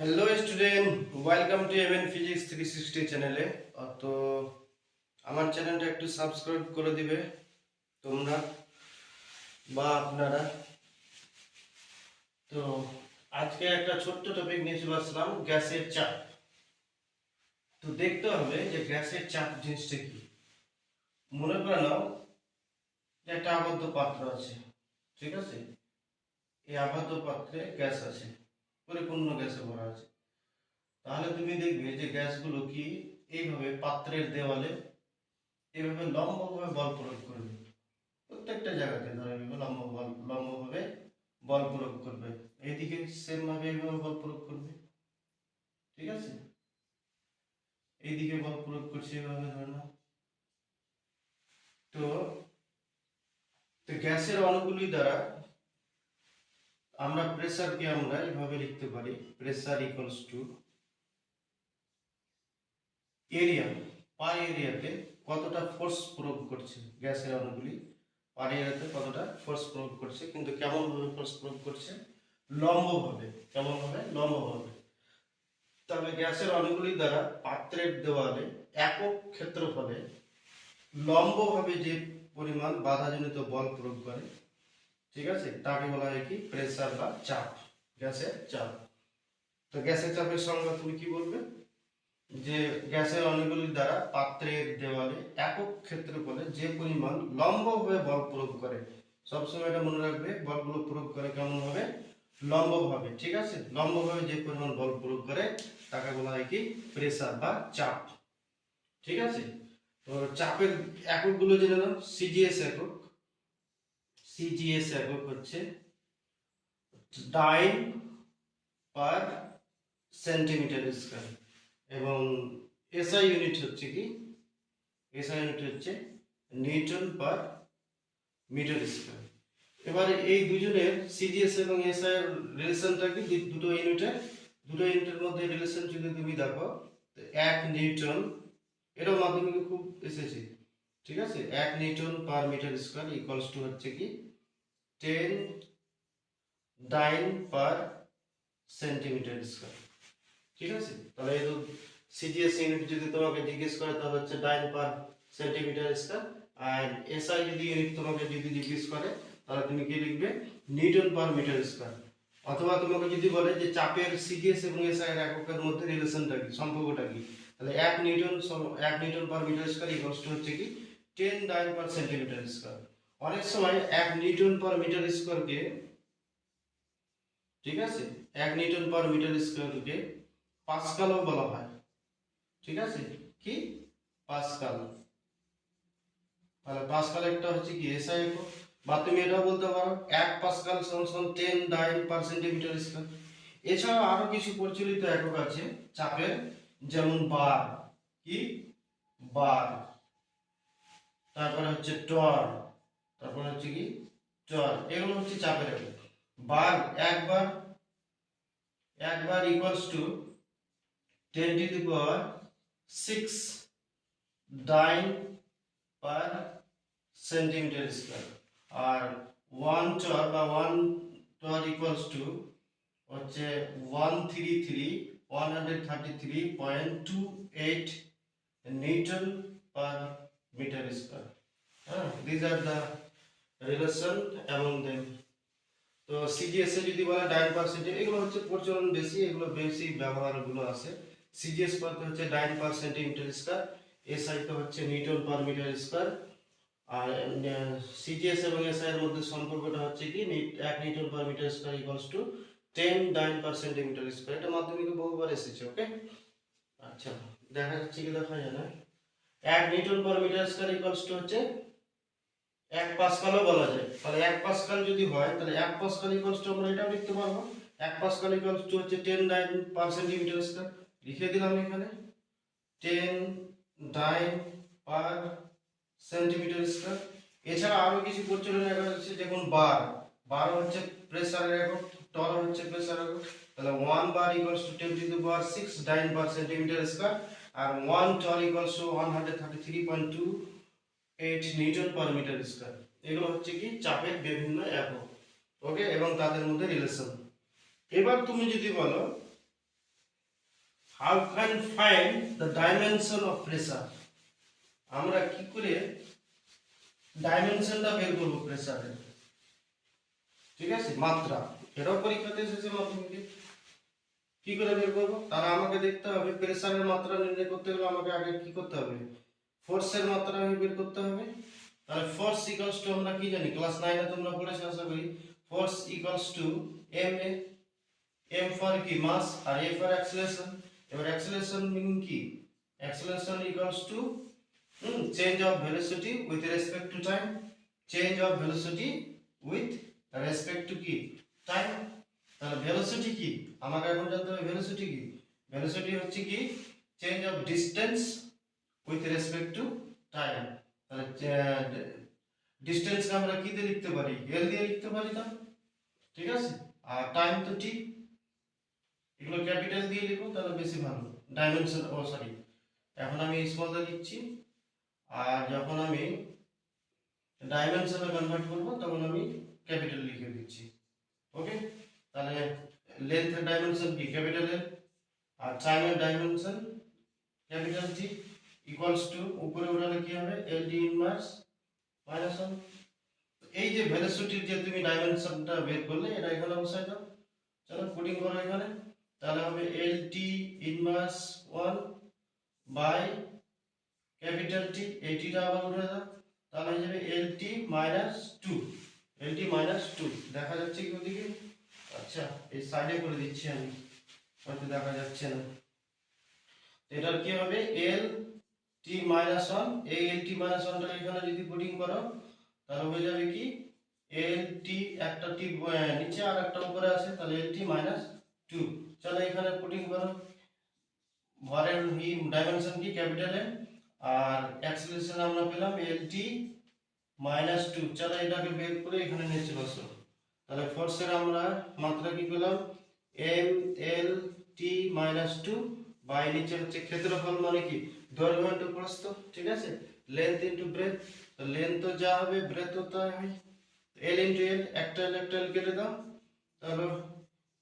Hello student, welcome to MN physics 360 চ্যানেলে। তো আমার চ্যানেলটা একটু সাবস্ক্রাইব করে দিবে তোমরা বা আপনারা। তো আজকে একটা ছোট্ট টপিক নিয়ে চলে আসলাম, গ্যাসের চাপ। তো দেখতে হবে যে গ্যাসের চাপ জিনিসটা কি। মনে করে নাও যে একটা আবদ্ধ পাত্র আছে, ঠিক আছে? এই আবদ্ধ পাত্রে গ্যাস আছে, পরিপূর্ণ গ্যাসে ভরা আছে। তাহলে তুমি দেখবে যে গ্যাসগুলো কি এইভাবে পাত্রের দেওয়ালে এভাবে লম্বভাবে বল প্রয়োগ করবে। প্রত্যেকটা জায়গাতে ধরো এইভাবে লম্বভাবে বল প্রয়োগ করবে। এইদিকে সেম ভাবে এইভাবে বল প্রয়োগ করবে, ঠিক আছে? এইদিকে বল প্রয়োগ করছে এইভাবে ধরে নাও। তো তো গ্যাসের অণুগুলি দ্বারা আমরা প্রেসারকে আমরা এইভাবে লিখতে পারি, প্রেসার ইকুয়ালস টু এরিয়া। পার এরিয়াতে কতটা ফোর্স প্রয়োগ করছে গ্যাসের অণুগুলি, পার এরিয়াতে কতটা ফোর্স প্রয়োগ করছে, কিন্তু কেমন ভাবে ফোর্স প্রয়োগ করছে? লম্বভাবে। কেমন ভাবে? লম্বভাবে। তবে গ্যাসের অণুগুলি দ্বারা পাত্রের দেওয়ালে একক ক্ষেত্রফলে লম্বভাবে যে পরিমাণ বাধাজনিত বল প্রয়োগ করে, ঠিক আছে, তাকে বলা হয় কি? প্রেসার বা চাপ, গ্যাসের চাপ। তো গ্যাসের চাপের সংজ্ঞা তুমি কি বলবে? যে গ্যাসের অণুগুলির দ্বারা পাত্রের দেওয়ালে একক ক্ষেত্রফলে যে পরিমাণ লম্বভাবে বল প্রয়োগ করে। সবসময় এটা মনে রাখবে, বলগুলো প্রয়োগ করে কেমন ভাবে? লম্বভাবে, ঠিক আছে? লম্বভাবে যে পরিমাণ বল প্রয়োগ করে তাকে বলা হয় কি? প্রেসার বা চাপ, ঠিক আছে? তো চাপের এককগুলো জেনে নাও। সিজিএস একক, সিজিএস একক হচ্ছে ডাইন পার সেন্টিমিটার স্কয়ার, এবং এসআই ইউনিট হচ্ছে কি? এসআই ইউনিট হচ্ছে নিউটন পার মিটার স্কয়ার। এবারে এই দুজনের সিজিএস এবং এসআই এর রিলেশনটা কি? দুটো ইউনিটের মধ্যে রিলেশন যদি তুমি দেখো, তো 1 নিউটন, এটাও মাধ্যমিকে খুব এসেছে, ঠিক আছে? 1 newton per metre square equals to হচ্ছে কি 10 ডাইন পার সেন্টিমিটার স্কয়ার, ঠিক আছে? তাহলে এই সিজিএস ইউনিট যদি তোমাকে জিজ্ঞেস করে তাহলে হচ্ছে ডাইন পার সেন্টিমিটার স্কয়ার, আর এসআই যদি ইউনিট তোমাকে যদি জিজ্ঞেস করে তাহলে তুমি কি লিখবে? Newton per metre square. অথবা তোমাকে যদি বলে যে চাপের সিজিএস এবং এসআই এর এককের মধ্যে রিলেশনটা কি, সম্পর্কটা কি, তাহলে 1 newton per metre square equals to হচ্ছে কি 10 ডাইন পার সেন্টিমিটার স্কয়ার। অনেক সময় 1 নিউটন পার মিটার স্কয়ারকে, ঠিক আছে, 1 নিউটন পার মিটার স্কয়ারকে পাস্কালও বলা হয়, ঠিক আছে? কি? পাস্কাল। তাহলে পাস্কাল একটা হচ্ছে কি এসআই একক। বা তুমি এটাও বলতে পারো 1 পাস্কাল সমান 10 ডাইন পার সেন্টিমিটার স্কয়ার। এছাড়াও আরো কিছু প্রচলিত একক আছে চাপের, যেমন বার, কি? বার। তারপরে হচ্ছে টর, তারপরে হচ্ছে কি টর। এগুলো হচ্ছে চাপের একক। বার, একবার, একবার equals to 10 to the power 6 dyne per centimetre square. আর 1 টর বা 1 টর ইকুয়ালস টু হচ্ছে 133.28 নিউটন পার মিটার স্কয়ার। হ্যাঁ, this are the relation among them. তো সিজিএস এ যদি বলে ডাইন পার সেন্টিমিটার, এগুলো হচ্ছে প্রচলন বেশি, এগুলো বেশি ব্যবহারগুলো আছে। সিজিএস বলতে হচ্ছে dyne per centimetre square, SI তো হচ্ছে নিউটন পার মিটার স্কয়ার। আর সিজিএস এবং এসআই এর মধ্যে সম্পর্কটা হচ্ছে কি 1 newton per metre square equals to 10 dyne per centimetre square. এটা মাধ্যমিকে বহুবার এসেছে, ওকে? আচ্ছা, দেখা যাচ্ছে কি? দেখা যায় না। 1 newton per metre square equals to হচ্ছে 1 পাস্কালও বলা যায়। তাহলে 1 পাস্কাল যদি হয় তাহলে 1 পাস্কাল ইকুয়ালস টু আমরা এটাও লিখতে পারবো, 1 পাস্কাল ইকুয়ালস টু হচ্ছে 10 ডাইন পার সেন্টিমিটার স্কয়ার। লিখে দিলাম এখানে 10 ডাইন পার সেন্টিমিটার স্কয়ার। এছাড়া আরো কিছু প্রচলন একক আছে, যেমন বার। বার হচ্ছে প্রেসারের একক, টর হচ্ছে প্রেসার একক। তাহলে 1 bar equals to 10 to the power 6 dyne per centimetre square, আর 1 torr equals to 133.28 newton per metre square. এগুলো হচ্ছে কি চাপের বিভিন্ন একক, ওকে, এবং তাদের মধ্যে রিলেশন। এবার তুমি যদি বলো how can find the dimension of pressure, আমরা কি করে ডাইমেনশনটা বের করব প্রেসারের, ঠিক আছে, মাত্রা। এটাও পরীক্ষাতে এসেছে মাধ্যমিকে, কি করে বের করবো? তারা আমাকে দেখতে হবে প্রেসারের মাত্রা নির্ণয় করতে গেলে আমাকে আগে কি করতে হবে, ফোর্সের মাত্রা বের করতে হবে। তাহলে ফোর্স ইকুয়ালস টু আমরা কি জানি, ক্লাস 9 এ তোমরা পড়েছো আশা করি, force equals to M A, M for কি মাস আর এ ফর অ্যাক্সিলারেশন। এবার অ্যাক্সিলারেশন মিনিং কি, acceleration equals to change of velocity with respect to time, change of velocity with respect to কি টাইম। তাহলে ভেলোসিটি কি, আমাকে এখন জানতে হবে ভেলোসিটি কি। ভেলোসিটি হচ্ছে কি change of distance with respect to time. তাহলে ডিসটেন্সকে আমরা কি দিয়ে লিখতে পারি, এল দিয়ে লিখতে পারি না, ঠিক আছে। আর টাইম তো টি, এগুলো ক্যাপিটাল দিয়ে লিখো তাহলে বেশি ভালো। ডাইমেনশন, ও সরি, এখন আমি স্মল দিয়ে লিখছি, আর যখন আমি ডাইমেনশনে কনভার্ট করব তখন আমি ক্যাপিটাল লিখে দিচ্ছি। ওকে, তাহলে লেন্থের ডাইমেনশন কি ক্যাপিটাল এল, আর টাইমের dimension capital T, equals to উপরে উঠালে কি হবে এল ডি ইনভার্স মাইনাস 1। এই যে ভেলোসিটির যে তুমি ডাইমেনশনটা বের করলে এটা এখানে বসাই দাও, চলো পুটিং করো এখানে। তাহলে হবে L T inverse 1 by capital T, এই টিটা আবার উঠে দাও, তাহলে হয়ে যাবে এল টি মাইনাস 2, এল টি মাইনাস 2 দেখা যাচ্ছে কি ওদিকে? আচ্ছা এই সাইডে করে দিচ্ছি আমি, হয়তো দেখা যাচ্ছে না। এটার কি হবে এল টি মাইনাস 1, এই এল টি মাইনাস 1টা এখানে যদি পুটিং করো তাহলে হয়ে যাবে কি এল টি, একটা টি নিচে আর একটা উপরে আছে, তাহলে এল টি মাইনাস 2। চলো এখানে পুটিং করো, ভরের ডাইমেনশন কি ক্যাপিটাল এ, আর অ্যাক্সিলারেশন আমরা পেলাম এল টি মাইনাস 2। চলো এটাকে বের করে এখানে নিয়ে চলে আসো। তাহলে ফোর্সের আমরা মাত্রা কি পেলাম M L T minus 2 by নিচে হচ্ছে ক্ষেত্রফল মানে কি দৈর্ঘ্য ইনটু প্রস্থ, ঠিক আছে, লেন্থ ইনটু ব্রেথ। তো লেন্থ তো যা হবে ব্রেথ তো তাই হয়, এল ইনটু এল, একটা এল কেটে দাও, তাহলে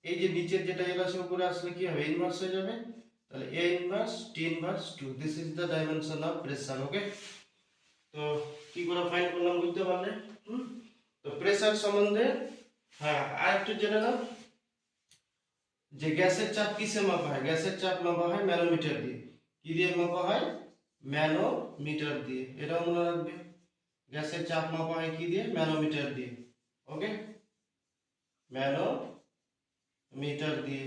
এই যে নিচের যেটা এল আছে উপরে আসলে কি হবে ইনভার্স হয়ে যাবে, তাহলে A inverse T inverse 2, this is the dimension of pressure. Okay, তো কি করে ফাইন্ড করলাম বুঝতে পারলে? তো প্রেসার সম্বন্ধে হ্যাঁ আর একটু জেনে নাও যে গ্যাসের চাপ কিসে মাপা হয়, গ্যাসের চাপ মাপা হয় ম্যানোমিটার দিয়ে। কি দিয়ে মাপা হয়, ম্যানোমিটার দিয়ে, এটাও মনে রাখবে। গ্যাসের চাপ মাপা হয় কি দিয়ে, ম্যানোমিটার দিয়ে। ওকে, ম্যানোমিটার দিয়ে।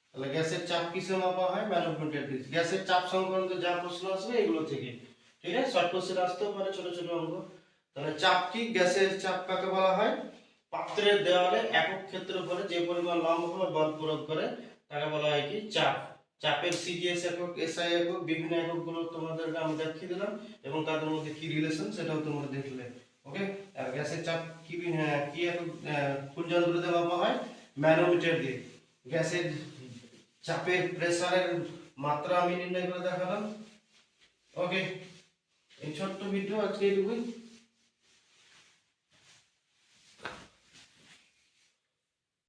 তাহলে গ্যাসের চাপ কিসে মাপা হয়, ম্যানোমিটার দিয়ে। গ্যাসের চাপ সংক্রান্ত যা প্রশ্ন আসবে এগুলো থেকে, ঠিক আছে, শর্ট কোশ্চেন আসতেও পারে ছোট ছোট অঙ্ক। তাহলে চাপ কি, গ্যাসের চাপ কাকে বলা হয়, পাত্রের দেওয়ালে একক ক্ষেত্রফলে যে পরিমাণ লম্ব বা বল প্রয়োগ করে তাকে বলা হয় কি চাপ। চাপের সিজিএস একক, এসআই একক, বিভিন্ন এককগুলো তোমাদেরকে আমি দেখিয়ে দিলাম এবং তাদের মধ্যে কি রিলেশন সেটাও তোমরা দেখলে। ওকে, আর গ্যাসের চাপ কি কি একক কোন যন্ত্র দিয়ে মাপা হয়, ম্যানোমিটার দিয়ে। গ্যাসের চাপের প্রেসারের মাত্রা আমি নির্ণয় করে দেখালাম। ওকে, এই ছোট্ট ভিডিও আজকে এইটুকুই।